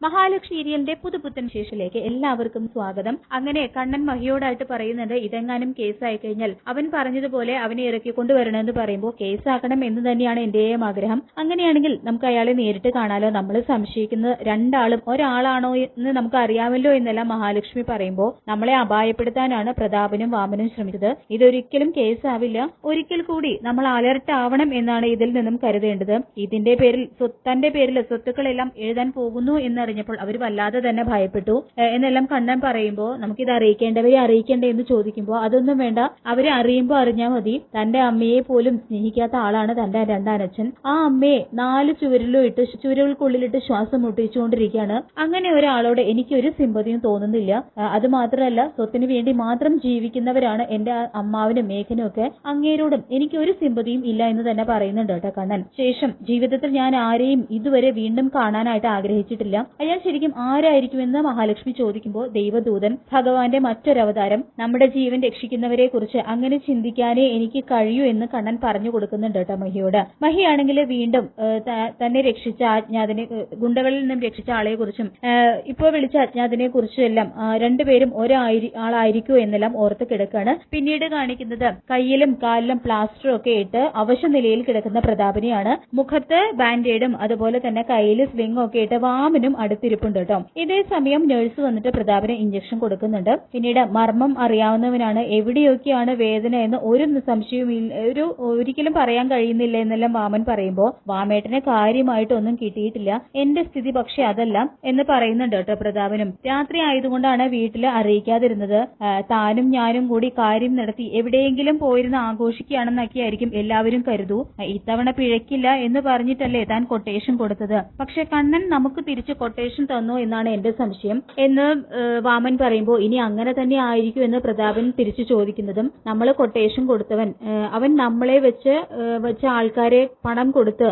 മഹാലക്ഷ്മി സീരിയലിന്റെ പുതുപുത്തൻ ശേഷിലേക്ക് എല്ലാവർക്കും സ്വാഗതം. അങ്ങനെ കണ്ണൻ മഹിയോടായിട്ട് പറയുന്നത് ഇതെങ്ങാനും കേസായി കഴിഞ്ഞാൽ അവൻ പറഞ്ഞതുപോലെ അവനെ ഇറക്കിക്കൊണ്ടുവരണമെന്ന് പറയുമ്പോൾ കേസാക്കണം എന്ന് തന്നെയാണ് എന്റെയും ആഗ്രഹം. അങ്ങനെയാണെങ്കിൽ നമുക്ക് അയാളെ നേരിട്ട് കാണാലോ. നമ്മൾ സംശയിക്കുന്നത് രണ്ടാളും ഒരാളാണോ എന്ന് നമുക്ക് അറിയാമല്ലോ എന്നെല്ലാം മഹാലക്ഷ്മി പറയുമ്പോൾ നമ്മളെ അപായപ്പെടുത്താനാണ് പ്രതാപനും വാമനും ശ്രമിച്ചത്. ഇതൊരിക്കലും കേസാവില്ല. ഒരിക്കൽ കൂടി നമ്മൾ അലർട്ട് ആവണം എന്നാണ് ഇതിൽ നിന്നും കരുതേണ്ടത്. ഇതിന്റെ പേരിൽ തന്റെ പേരിൽ സ്വത്തുക്കളെല്ലാം എഴുതാൻ പോകുന്നു എന്നറിഞ്ഞപ്പോൾ അവർ വല്ലാതെ തന്നെ ഭയപ്പെട്ടു എന്നെല്ലാം കണ്ണൻ പറയുമ്പോൾ നമുക്കിത് അറിയിക്കേണ്ടവരെ അറിയിക്കേണ്ടേ എന്ന് ചോദിക്കുമ്പോൾ അതൊന്നും വേണ്ട, അവരെ അറിയുമ്പോൾ അറിഞ്ഞാൽ മതി. തന്റെ അമ്മയെ പോലും സ്നേഹിക്കാത്ത ആളാണ് തന്റെ രണ്ടാനച്ഛൻ. ആ അമ്മയെ 4 ചുവരുകൾക്കുള്ളിലിട്ട് ശ്വാസം മുട്ടിച്ചുകൊണ്ടിരിക്കുകയാണ്. അങ്ങനെ ഒരാളോട് എനിക്കൊരു സിമ്പതിയും തോന്നുന്നില്ല. അത് മാത്രമല്ല, സ്വത്തിന് വേണ്ടി മാത്രം ജീവിക്കുന്നവരാണ് എന്റെ അമ്മാവനും മേഘനും ഒക്കെ. അങ്ങേരോടും എനിക്ക് ഒരു സിമ്പതിയും ഇല്ല എന്ന് തന്നെ പറയുന്നുണ്ട് കേട്ടോ കണ്ണൻ. ശേഷം ജീവിതത്തിൽ ഞാൻ ആരെയും ഇതുവരെ വീണ്ടും കാണാനായിട്ട് ആഗ്രഹിച്ചിട്ടില്ല. അയാൾ ശരിക്കും ആരായിരിക്കുമെന്ന് മഹാലക്ഷ്മി ചോദിക്കുമ്പോൾ ദൈവദൂതൻ, ഭഗവാന്റെ മറ്റൊരവതാരം, നമ്മുടെ ജീവൻ രക്ഷിക്കുന്നവരെ കുറിച്ച് അങ്ങനെ ചിന്തിക്കാനേ എനിക്ക് കഴിയൂ എന്ന് കണ്ണൻ പറഞ്ഞു കൊടുക്കുന്നുണ്ട് കേട്ടോ മഹിയോട്. മഹിയാണെങ്കിൽ വീണ്ടും തന്നെ രക്ഷിച്ച അജ്ഞാതനെ, ഗുണ്ടകളിൽ നിന്നും രക്ഷിച്ച ആളെ കുറിച്ചും ഇപ്പോൾ വിളിച്ച അജ്ഞാതനെ കുറിച്ചും എല്ലാം രണ്ടുപേരും ഒരാളായിരിക്കൂ എന്നെല്ലാം ഓർത്ത് കിടക്കാണ്. പിന്നീട് കാണിക്കുന്നത് കയ്യിലും കാലിലും പ്ലാസ്റ്ററും ഒക്കെ ഇട്ട് അവശ നിലയിൽ കിടക്കുന്ന പ്രതാപനെയാണ്. മുഖത്ത് ബാൻഡേഡും അതുപോലെ തന്നെ കയ്യിൽ സ്ലിംഗും ഒക്കെ ഇട്ട് വാമനും അടുത്തിരിപ്പുണ്ട് കേട്ടോ. ഇതേ സമയം നഴ്സ് വന്നിട്ട് പ്രതാപന് ഇഞ്ചക്ഷൻ കൊടുക്കുന്നുണ്ട്. പിന്നീട് മർമ്മം അറിയാവുന്നവനാണ്, എവിടെയൊക്കെയാണ് വേദന എന്ന് ഒരു സംശയവും ഒരിക്കലും പറയാൻ കഴിയുന്നില്ല എന്നെല്ലാം വാമൻ പറയുമ്പോൾ വാമേട്ടന് കാര്യമായിട്ടൊന്നും കിട്ടിയിട്ടില്ല, എന്റെ സ്ഥിതി പക്ഷെ അതല്ല എന്ന് പറയുന്നുണ്ട് കേട്ടോ പ്രതാപനും. രാത്രി ആയതുകൊണ്ടാണ് വീട്ടില് അറിയിക്കാതിരുന്നത്. താനും ഞാനും കൂടി കാര്യം നടത്തി എവിടെയെങ്കിലും പോയിരുന്ന് ആഘോഷിക്കുകയാണെന്നൊക്കെ ആയിരിക്കും എല്ലാവരും കരുതൂ. ഇത്തവണ പിഴയ്ക്കില്ല എന്ന് പറഞ്ഞിട്ടല്ലേ താൻ കൊട്ടേഷൻ കൊടുത്തത്. പക്ഷെ കണ്ണൻ നമുക്ക് തിരിച്ച് കൊട്ടേഷൻ തന്നു എന്നാണ് എന്റെ സംശയം എന്ന് വാമൻ പറയുമ്പോൾ ഇനി അങ്ങനെ തന്നെ ആയിരിക്കും എന്ന് പ്രതാപൻ തിരിച്ചു ചോദിക്കുന്നതും, നമ്മൾ കൊട്ടേഷൻ കൊടുത്തവൻ അവൻ നമ്മളെ വെച്ച ആൾക്കാരെ പണം കൊടുത്ത്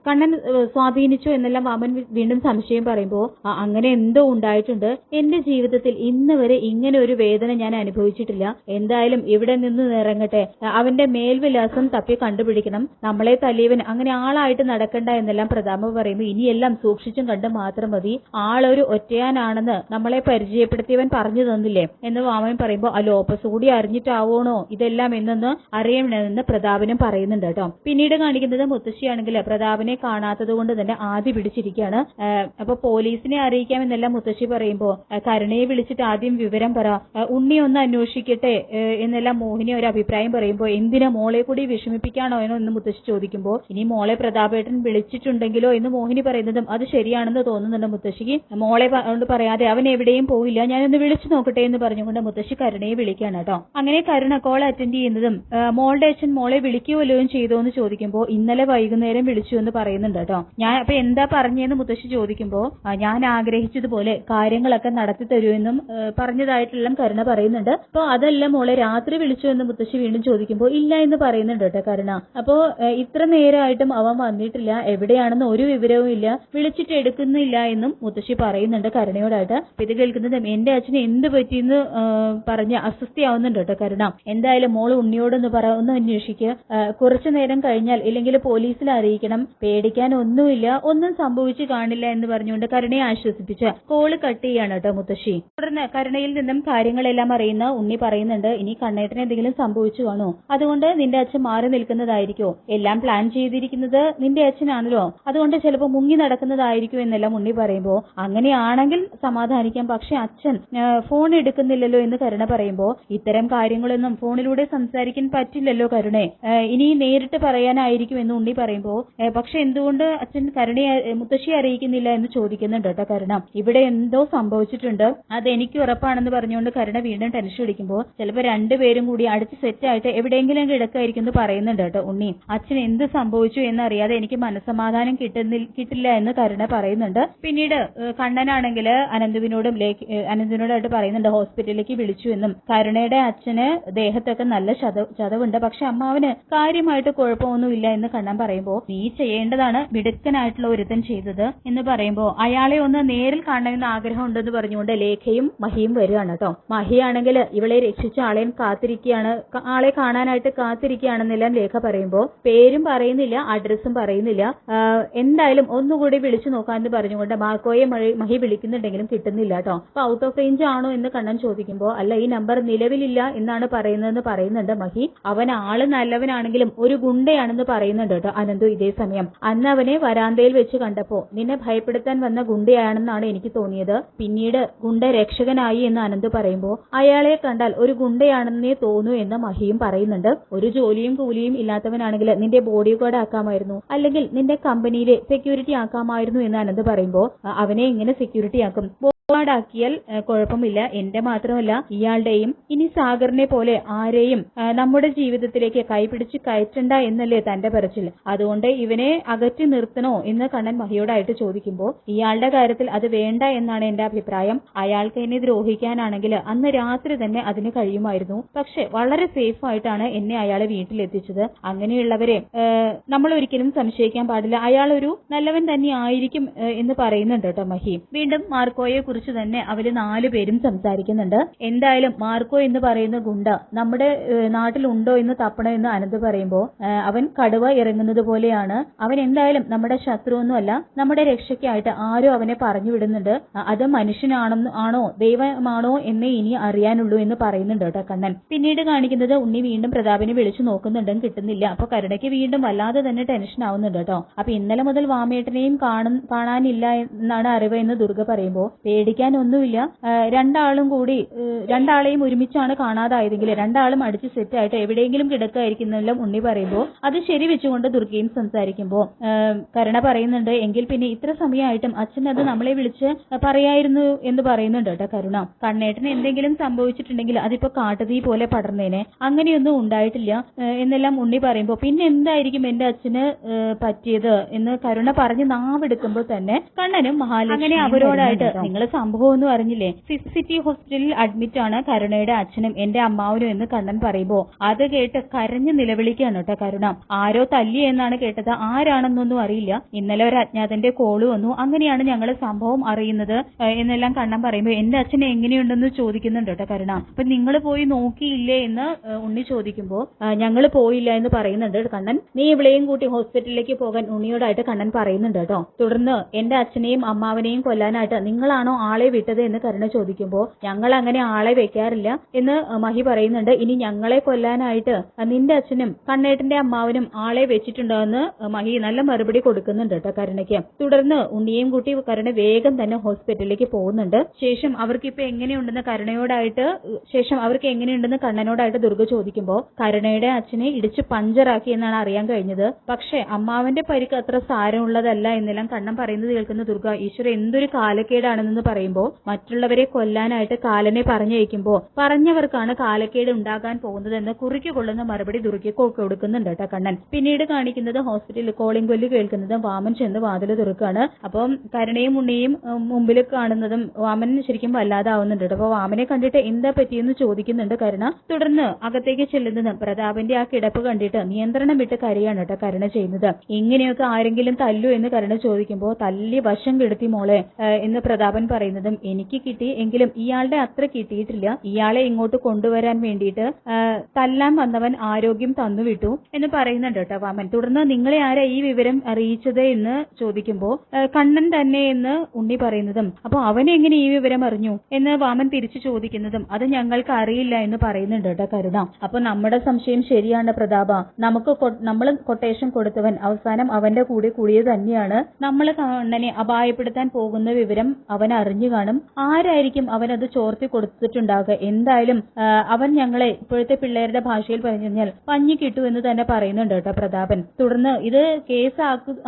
കണ്ണൻ സ്വാധീനിച്ചു എന്നെല്ലാം വാമൻ വീണ്ടും സംശയം പറയുമ്പോൾ അങ്ങനെ എന്തോ ഉണ്ടായിട്ടുണ്ട്. എന്റെ ജീവിതത്തിൽ ഇന്ന് വരെ ഇങ്ങനെ ഒരു വേദന ഞാൻ അനുഭവിച്ചിട്ടില്ല. എന്തായാലും ഇവിടെ നിന്ന് ഇറങ്ങട്ടെ, അവന്റെ മേൽവിലാസം തപ്പി കണ്ടുപിടിക്കണം. നമ്മളെ തല്ലിയവൻ അങ്ങനെ ആളായിട്ട് നടക്കണ്ട എന്നെല്ലാം പ്രതാപ പറയുമ്പോൾ ഇനിയെല്ലാം സൂക്ഷിച്ചും കണ്ട് മാത്രം മതി. ആളൊരു ഒറ്റയാനാണെന്ന് നമ്മളെ പരിചയപ്പെടുത്തിയവൻ പറഞ്ഞു തന്നില്ലേ എന്ന് വാമൻ പറയുമ്പോൾ ലോപ്പസ് കൂടി അറിഞ്ഞിട്ടാവണോ ഇതെല്ലാം എന്നൊന്ന് അറിയണമെന്ന് പ്രതാപനും പറയുന്നുണ്ട് കേട്ടോ. പിന്നീട് കാണിക്കുന്നത് മുത്തശ്ശിയാണെങ്കിൽ പ്രതാപനെ കാണാത്തത് കൊണ്ട് തന്നെ ആദ്യം പിടിച്ചിരിക്കുകയാണ്. അപ്പൊ പോലീസിനെ അറിയിക്കാമെന്നെല്ലാം മുത്തശ്ശി പറയുമ്പോൾ കരുണയെ വിളിച്ചിട്ട് ആദ്യം വിവരം പറ, ഉണ്ണി ഒന്ന് അന്വേഷിക്കട്ടെ എന്നെല്ലാം മോഹിനി ഒരു അഭിപ്രായം പറയുമ്പോൾ എന്തിനാ മോളെ കൂടി വിഷമിപ്പിക്കാണോ എന്ന് മുത്തശ്ശി ചോദിക്കുമ്പോൾ ഇനി മോളെ പ്രതാപേട്ടൻ വിളിച്ചിട്ടുണ്ടെങ്കിലോ എന്ന് മോഹിനി പറയുന്നതും അത് ശരിയാണെന്ന് തോന്നുന്നുണ്ട് മുത്തശ്ശിക്ക്. മോളെ കൊണ്ട് പറയാതെ അവൻ എവിടെയും പോയില്ല, ഞാനൊന്ന് വിളിച്ചു നോക്കട്ടെ എന്ന് പറഞ്ഞുകൊണ്ട് മുത്തശ്ശി കരുണയെ വിളിക്കാണ് കേട്ടോ. അങ്ങനെ കരുണ കോൾ അറ്റൻഡ് ചെയ്യുന്നതും മോളുടെ അച്ഛൻ മോളെ വിളിക്കുകയോ ചെയ്തോ എന്ന് ചോദിക്കുമ്പോൾ ഇന്നലെ വൈകുന്നേരം വിളിച്ചു എന്ന് പറയുന്നുണ്ട് കേട്ടോ. ഞാൻ അപ്പൊ എന്താ പറഞ്ഞെന്ന് മുത്തശ്ശി ചോദിക്കുമ്പോൾ ഞാൻ ആഗ്രഹിച്ചതുപോലെ കാര്യങ്ങളൊക്കെ നടത്തി തരുമെന്നും പറഞ്ഞതായിട്ടെല്ലാം കരുണ പറയുന്നുണ്ട്. അപ്പൊ അതല്ല മോളെ രാത്രി വിളിച്ചു എന്ന് മുത്തശ്ശി വീണ്ടും ചോദിക്കുമ്പോൾ ഇല്ല എന്ന് പറയുന്നുണ്ട് കേട്ടോ കരുണ. അപ്പോ ഇത്ര നേരമായിട്ടും അവൻ വന്നിട്ടില്ല, എവിടെയാണെന്ന് ഒരു വിവരവും ഇല്ല, വിളിച്ചിട്ട് എടുക്കുന്നില്ല എന്നും മുത്തശ്ശി പറയുന്നുണ്ട് കരുണയോടായിട്ട്. അപ്പൊ ഇത് കേൾക്കുന്നത് എന്റെ അച്ഛന് എന്ത് പറ്റിയെന്ന് പറഞ്ഞ് അസ്വസ്ഥയാവുന്നുണ്ട് കേട്ടോ കരുണ. എന്തായാലും മോള് ഉണ്ണിയോടൊന്ന് ഒന്ന് അന്വേഷിക്കുക, കുറച്ചു നേരം കഴിഞ്ഞാൽ ഇല്ലെങ്കിൽ പോലീസിൽ അറിയിക്കണം, പേടിക്കാൻ ഒന്നുമില്ല, ഒന്നും സംഭവിച്ചു കാണില്ല എന്ന് പറഞ്ഞുകൊണ്ട് കരുണയെ ആശ്വസിപ്പിച്ച് കോള് കട്ട് ചെയ്യാണ് കേട്ടോ മുത്തശ്ശി. തുടർന്ന് കരുണയിൽ നിന്നും കാര്യങ്ങളെല്ലാം അറിയുന്ന ഉണ്ണി പറയുന്നുണ്ട്, ഇനി കണ്ണേട്ടന് എന്തെങ്കിലും സംഭവിച്ചു കാണോ, അതുകൊണ്ട് നിന്റെ അച്ഛൻ മാറി നിൽക്കുന്നതായിരിക്കോ, എല്ലാം പ്ലാൻ ചെയ്തിരിക്കുന്നത് നിന്റെ അച്ഛനാണല്ലോ, അതുകൊണ്ട് ചിലപ്പോൾ മുങ്ങി നടക്കുന്നതായിരിക്കും എന്നെല്ലാം ഉണ്ണി പറയുമ്പോൾ അങ്ങനെയാണെങ്കിൽ സമാധാനിക്കാം, പക്ഷെ അച്ഛൻ ഫോൺ എടുക്കുന്നില്ലല്ലോ എന്ന് കരുണ പറയുമ്പോൾ ഇത്തരം കാര്യങ്ങളൊന്നും ഫോണിലൂടെ സംസാരിക്കാൻ പറ്റില്ലല്ലോ കരുണെ, ഇനി നേരിട്ട് പറയാനായിരിക്കും എന്ന് ഉണ്ണി പറയുമ്പോൾ പക്ഷെ എന്തുകൊണ്ട് അച്ഛൻ കരുണയെ മുത്തശ്ശിയെ അറിയിക്കുന്നില്ല എന്ന് ചോദിക്കുന്നുണ്ട് കേട്ടോ കരുണ. ഇവിടെ എന്തോ സംഭവിച്ചിട്ടുണ്ട്, അത് എനിക്ക് ഉറപ്പാണെന്ന് പറഞ്ഞുകൊണ്ട് കരുണ വീണ്ടും ടെൻഷൻ അടിക്കുമ്പോൾ ചിലപ്പോൾ രണ്ടുപേരും കൂടി അടിച്ച് സെറ്റായിട്ട് എവിടെയെങ്കിലും കിടക്കായിരിക്കും എന്ന് പറയുന്നുണ്ട് കേട്ടോ ഉണ്ണി. അച്ഛൻ എന്ത് സംഭവിച്ചു എന്നറിയാതെ എനിക്ക് മനസ്സമാധാനം കിട്ടില്ല എന്ന് കരുണ പറയുന്നുണ്ട്. പിന്നീട് കണ്ണനാണെങ്കിൽ അനന്തുവിനോടായിട്ട് പറയുന്നുണ്ട് ഹോസ്പിറ്റലിലേക്ക് വിളിച്ചു എന്നും കരുണയുടെ അച്ഛന് ദേഹത്തൊക്കെ നല്ല ചതവുണ്ട്, പക്ഷെ അമ്മാവന് കാര്യമായിട്ട് കുഴപ്പമൊന്നുമില്ല എന്ന് കണ്ണൻ പറയുമ്പോൾ നീ ചെയ്യേണ്ടതാണ് മിടുക്കനായിട്ടുള്ള ഒരുത്തൻ ചെയ്തത് എന്ന് പറയുമ്പോൾ അയാളെ ഒന്ന് നേരിൽ കാണണമെന്ന് ആഗ്രഹം ഉണ്ടെന്ന് പറഞ്ഞുകൊണ്ട് ലേഖയും മഹിയും വരികയാണ് കേട്ടോ. മഹിയാണെങ്കിൽ ഇവളെ രക്ഷിച്ച ആളെ കാണാനായിട്ട് കാത്തിരിക്കുകയാണെന്നെല്ലാം ലേഖ പറയുമ്പോൾ പേരും പറയുന്നില്ല, അഡ്രസ്സും പറയുന്നില്ല. എന്തായാലും ഒന്നുകൂടി വിളിച്ചു നോക്കാമെന്ന് പറഞ്ഞുകൊണ്ട് നോക്കണ്ട, മാർക്കോയെ മഹി വിളിക്കുന്നുണ്ടെങ്കിലും കിട്ടുന്നില്ല കേട്ടോ. അപ്പൊ ഔട്ട് ഓഫ് റേഞ്ച് ആണോ എന്ന് കണ്ണൻ ചോദിക്കുമ്പോൾ അല്ല, ഈ നമ്പർ നിലവിലില്ല എന്നാണ് പറയുന്നതെന്ന് പറയുന്നുണ്ട് മഹി. അവൻ ആള് നല്ലവനാണെങ്കിലും ഒരു ഗുണ്ടയാണെന്ന് പറയുന്നുണ്ട് കേട്ടോ അനന്തു. ഇതേ സമയം അന്ന് അവനെ വരാന്തയിൽ വെച്ച് കണ്ടപ്പോ നിന്നെ ഭയപ്പെടുത്താൻ വന്ന ഗുണ്ടയാണെന്നാണ് എനിക്ക് തോന്നിയത്, പിന്നീട് ഗുണ്ട രക്ഷകനായി എന്ന് അനന്തു പറയുമ്പോൾ അയാളെ കണ്ടാൽ ഒരു ഗുണ്ടയാണെന്നേ തോന്നൂ എന്ന് മഹിയും പറയുന്നുണ്ട്. ഒരു ജോലിയും കൂലിയും ഇല്ലാത്തവനാണെങ്കിൽ നിന്റെ ബോഡി ഗാർഡ് ആക്കാമായിരുന്നു, അല്ലെങ്കിൽ നിന്റെ കമ്പനിയിലെ സെക്യൂരിറ്റി ആക്കാമായിരുന്നു എന്ന് അനന്ത് പറയുമ്പോൾ അവനെ എങ്ങനെ സെക്യൂരിറ്റി ആക്കും, ാക്കിയാൽ കുഴപ്പമില്ല, എന്റെ മാത്രമല്ല ഇയാളുടെയും. ഇനി സാഗറിനെ പോലെ ആരെയും നമ്മുടെ ജീവിതത്തിലേക്ക് കൈപിടിച്ച് കയറ്റണ്ട എന്നല്ലേ തന്റെ പറച്ചിൽ, അതുകൊണ്ട് ഇവനെ അകറ്റി നിർത്തണോ എന്ന് കണ്ണൻ മഹിയോടായിട്ട് ചോദിക്കുമ്പോൾ ഇയാളുടെ കാര്യത്തിൽ അത് വേണ്ട എന്നാണ് എന്റെ അഭിപ്രായം. അയാൾക്ക് എന്നെ ദ്രോഹിക്കാനാണെങ്കിൽ അന്ന് രാത്രി തന്നെ അതിന് കഴിയുമായിരുന്നു, പക്ഷെ വളരെ സേഫ് ആയിട്ടാണ് എന്നെ അയാളെ വീട്ടിലെത്തിച്ചത്. അങ്ങനെയുള്ളവരെ നമ്മൾ ഒരിക്കലും സംശയിക്കാൻ പാടില്ല, അയാൾ ഒരു നല്ലവൻ തന്നെ ആയിരിക്കും എന്ന് പറയുന്നുണ്ട് കേട്ടോ മഹി. വീണ്ടും മാർക്കോയെ കുറിച്ച് തന്നെ അവര് 4 പേരും സംസാരിക്കുന്നുണ്ട്. എന്തായാലും മാർക്കോ എന്ന് പറയുന്ന ഗുണ്ട നമ്മുടെ നാട്ടിലുണ്ടോ എന്ന് തപ്പണമെന്ന് അനന്ത് പറയുമ്പോൾ അവൻ കടുവ ഇറങ്ങുന്നത് പോലെയാണ്, അവൻ എന്തായാലും നമ്മുടെ ശത്രുവൊന്നുമല്ല, നമ്മുടെ രക്ഷയ്ക്കായിട്ട് ആരോ അവനെ പറഞ്ഞു വിടുന്നുണ്ട്, അത് മനുഷ്യനാണോ ദൈവമാണോ എന്നേ ഇനി അറിയാനുള്ളൂ എന്ന് പറയുന്നുണ്ട് കേട്ടോ കണ്ണൻ. പിന്നീട് കാണിക്കുന്നത് ഉണ്ണി വീണ്ടും പ്രതാപിനെ വിളിച്ചു നോക്കുന്നുണ്ടെന്ന് കിട്ടുന്നില്ല. അപ്പൊ കരുണയ്ക്ക് വീണ്ടും വല്ലാതെ തന്നെ ടെൻഷൻ ആവുന്നുണ്ട് കേട്ടോ. അപ്പൊ ഇന്നലെ മുതൽ വാമേട്ടനെയും കാണാനില്ല എന്നാണ് അറിവ് എന്ന് ദുർഗ പറയുമ്പോൾ പേടിക്കാനൊന്നുമില്ല, രണ്ടാളെയും ഒരുമിച്ചാണ് കാണാതായതെങ്കിൽ രണ്ടാളും അടിച്ച് സെറ്റായിട്ട് എവിടെയെങ്കിലും കിടക്കായിരിക്കുന്നെല്ലാം ഉണ്ണി പറയുമ്പോൾ അത് ശരി വെച്ചുകൊണ്ട് ദുർഗയും സംസാരിക്കുമ്പോൾ കരുണ പറയുന്നുണ്ട്, എങ്കിൽ പിന്നെ ഇത്ര സമയമായിട്ടും അച്ഛൻ അത് നമ്മളെ വിളിച്ച് പറയായിരുന്നു എന്ന് പറയുന്നുണ്ട് കേട്ടോ കരുണ. കണ്ണേട്ടന് എന്തെങ്കിലും സംഭവിച്ചിട്ടുണ്ടെങ്കിൽ അതിപ്പോ കാട്ടുതീ പോലെ പടർന്നേനെ, അങ്ങനെയൊന്നും ഉണ്ടായിട്ടില്ല എന്നെല്ലാം ഉണ്ണി പറയുമ്പോൾ പിന്നെ എന്തായിരിക്കും എന്റെ അച്ഛന് പറ്റിയത് എന്ന് കരുണ പറഞ്ഞ് നാവെടുക്കുമ്പോൾ തന്നെ കണ്ണനും മഹാലക്ഷ്മി അങ്ങനെ അവരോടായിട്ട് നിങ്ങൾ സംഭവമൊന്നും അറിഞ്ഞില്ലേ, സിറ്റി ഹോസ്പിറ്റലിൽ അഡ്മിറ്റ് ആണ് കരുണയുടെ അച്ഛനും എന്റെ അമ്മാവനും എന്ന് കണ്ണൻ പറയുമ്പോൾ അത് കേട്ട് കരഞ്ഞു നിലവിളിക്കാണ് കേട്ടോ കരുണ. ആരോ തല്ലി എന്നാണ് കേട്ടത്, ആരാണെന്നൊന്നും അറിയില്ല, ഇന്നലെ ഒരു അജ്ഞാതന്റെ കോള് വന്നു, അങ്ങനെയാണ് ഞങ്ങൾ സംഭവം അറിയുന്നത് എന്നെല്ലാം കണ്ണൻ പറയുമ്പോൾ എന്റെ അച്ഛൻ എങ്ങനെയുണ്ടെന്ന് ചോദിക്കുന്നുണ്ട് കേട്ടോ കരുണ. അപ്പൊ നിങ്ങൾ പോയി നോക്കിയില്ലേ എന്ന് ഉണ്ണി ചോദിക്കുമ്പോൾ ഞങ്ങൾ പോയില്ല എന്ന് പറയുന്നുണ്ട് കണ്ണൻ. നീ ഇവിടെയും കൂട്ടി ഹോസ്പിറ്റലിലേക്ക് പോകാൻ ഉണ്ണിയോടായിട്ട് കണ്ണൻ പറയുന്നുണ്ട് കേട്ടോ. തുടർന്ന് എന്റെ അച്ഛനെയും അമ്മാവനെയും കൊല്ലാനായിട്ട് നിങ്ങളാണോ ആളെ വിട്ടത് എന്ന് കരുണ ചോദിക്കുമ്പോൾ ഞങ്ങൾ അങ്ങനെ ആളെ വെക്കാറില്ല എന്ന് മഹി പറയുന്നുണ്ട്. ഇനി ഞങ്ങളെ കൊല്ലാനായിട്ട് നിന്റെ അച്ഛനും കണ്ണേട്ടന്റെ അമ്മാവനും ആളെ വെച്ചിട്ടുണ്ടോ എന്ന് മഹി നല്ല മറുപടി കൊടുക്കുന്നുണ്ട് കേട്ടോ കരുണയ്ക്ക്. തുടർന്ന് ഉണ്ണിയും കൂട്ടി കരുണ വേഗം തന്നെ ഹോസ്പിറ്റലിലേക്ക് പോകുന്നുണ്ട്. ശേഷം അവർക്ക് എങ്ങനെയുണ്ടെന്ന് കണ്ണനോടായിട്ട് ദുർഗ ചോദിക്കുമ്പോൾ കരുണയുടെ അച്ഛനെ ഇടിച്ച് പഞ്ചറാക്കി എന്നാണ് അറിയാൻ കഴിഞ്ഞത്, പക്ഷെ അമ്മാവന്റെ പരിക്ക് അത്ര സാരമുള്ളതല്ല എന്നെല്ലാം കണ്ണൻ പറയുന്നത് കേൾക്കുന്ന ദുർഗ ഈശ്വര എന്തൊരു കാലക്കേടാണെന്ന് പറയുമ്പോൾ മറ്റുള്ളവരെ കൊല്ലാനായിട്ട് കാലനെ പറഞ്ഞയക്കുമ്പോൾ പറഞ്ഞവർക്കാണ് കാലക്കേട് ഉണ്ടാകാൻ പോകുന്നതെന്ന് കുറിക്ക് കൊള്ളുന്ന മറുപടി ദുർഗയ്ക്ക് കൊടുക്കുന്നുണ്ട് കേട്ടോ കണ്ണൻ. പിന്നീട് കാണിക്കുന്നത് ഹോസ്പിറ്റലിൽ കോളിംഗ് ബെല്ല് കേൾക്കുന്നതും വാമൻ ചെന്ന് വാതിൽ തുറക്കുകയാണ്. അപ്പം കരുണയും ഉണ്ണിയും മുമ്പിൽ കാണുന്നതും വാമൻ ശരിക്കും വല്ലാതാവുന്നുണ്ട്. അപ്പൊ വാമനെ കണ്ടിട്ട് എന്താ പറ്റിയെന്ന് ചോദിക്കുന്നുണ്ട് കരുണ. തുടർന്ന് അകത്തേക്ക് ചെല്ലുന്നതും പ്രതാപന്റെ ആ കിടപ്പ് കണ്ടിട്ട് നിയന്ത്രണം വിട്ട് കരയാണ് കേട്ടോ കരുണ ചെയ്യുന്നത്. ഇങ്ങനെയൊക്കെ ആരെങ്കിലും തല്ലു എന്ന് കരുണ ചോദിക്കുമ്പോൾ തല്ലി വശം കെടുത്തി മോളെ എന്ന് പ്രതാപൻ പറയുന്നതും എനിക്ക് കിട്ടി, എങ്കിലും ഇയാളുടെ അത്ര കിട്ടിയിട്ടില്ല, ഇയാളെ ഇങ്ങോട്ട് കൊണ്ടുവരാൻ വേണ്ടിയിട്ട് തല്ലാൻ വന്നവൻ ആരോഗ്യം തന്നുവിട്ടു എന്ന് പറയുന്നുണ്ട് കേട്ടോ വാമൻ. തുടർന്ന് നിങ്ങളെ ആരാ ഈ വിവരം അറിയിച്ചത് എന്ന് ചോദിക്കുമ്പോൾ കണ്ണൻ തന്നെ എന്ന് ഉണ്ണി പറയുന്നതും അപ്പൊ അവനെങ്ങനെ ഈ വിവരം അറിഞ്ഞു എന്ന് വാമൻ തിരിച്ചു ചോദിക്കുന്നതും അത് ഞങ്ങൾക്ക് അറിയില്ല എന്ന് പറയുന്നുണ്ട് കേട്ടോ കരുണ. അപ്പൊ നമ്മുടെ സംശയം ശരിയാണ് പ്രതാപ, നമ്മൾ കൊട്ടേഷൻ കൊടുത്തവൻ അവസാനം അവന്റെ കൂടെ കൂടിയത് തന്നെയാണ്, നമ്മൾ കണ്ണനെ അപായപ്പെടുത്താൻ പോകുന്ന വിവരം അവൻ അറിഞ്ഞു കാണും, ആരായിരിക്കും അവനത് ചോർത്തി കൊടുത്തിട്ടുണ്ടാകുക, എന്തായാലും അവൻ ഞങ്ങളെ ഇപ്പോഴത്തെ പിള്ളേരുടെ ഭാഷയിൽ പറഞ്ഞു കഴിഞ്ഞാൽ പഞ്ഞി കിട്ടു എന്ന് തന്നെ പറയുന്നുണ്ട് കേട്ടോ പ്രതാപൻ. തുടർന്ന് ഇത് കേസ്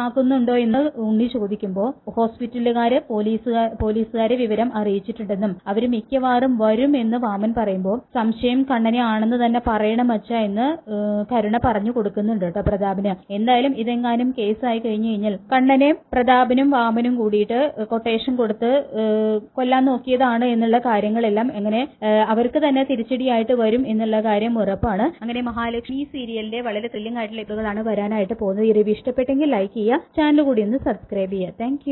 ആക്കുന്നുണ്ടോ എന്ന് ഉണ്ണി ചോദിക്കുമ്പോൾ ഹോസ്പിറ്റലുകാര് പോലീസുകാരെ വിവരം അറിയിച്ചിട്ടുണ്ടെന്നും അവര് മിക്കവാറും വരും എന്ന് വാമൻ പറയുമ്പോൾ സംശയം കണ്ണനെ ആണെന്ന് തന്നെ പറയണം അച്ഛ എന്ന് കരുണ പറഞ്ഞു കൊടുക്കുന്നുണ്ട് കേട്ടോ പ്രതാപന്. എന്തായാലും ഇതെങ്ങാനും കേസായി കഴിഞ്ഞു കഴിഞ്ഞാൽ കണ്ണനെ പ്രതാപനും വാമനും കൂടിയിട്ട് കൊട്ടേഷൻ കൊടുത്ത് കൊല്ലാൻ നോക്കിയതാണ് എന്നുള്ള കാര്യങ്ങളെല്ലാം എങ്ങനെ അവർക്ക് തന്നെ തിരിച്ചടിയായിട്ട് വരും എന്നുള്ള കാര്യം ഉറപ്പാണ്. അങ്ങനെ മഹാലക്ഷ്മി സീരിയലിന്റെ വളരെ ത്രില്ലിംഗ് ആയിട്ടുള്ള എപ്പിസോഡുകളാണ് വരാനായിട്ട് പോകുന്നത്. ഈ റിവ്യൂ ഇഷ്ടപ്പെട്ടെങ്കിൽ ലൈക്ക് ചെയ്യുക, ചാനൽ കൂടി ഒന്ന് സബ്സ്ക്രൈബ് ചെയ്യുക. താങ്ക്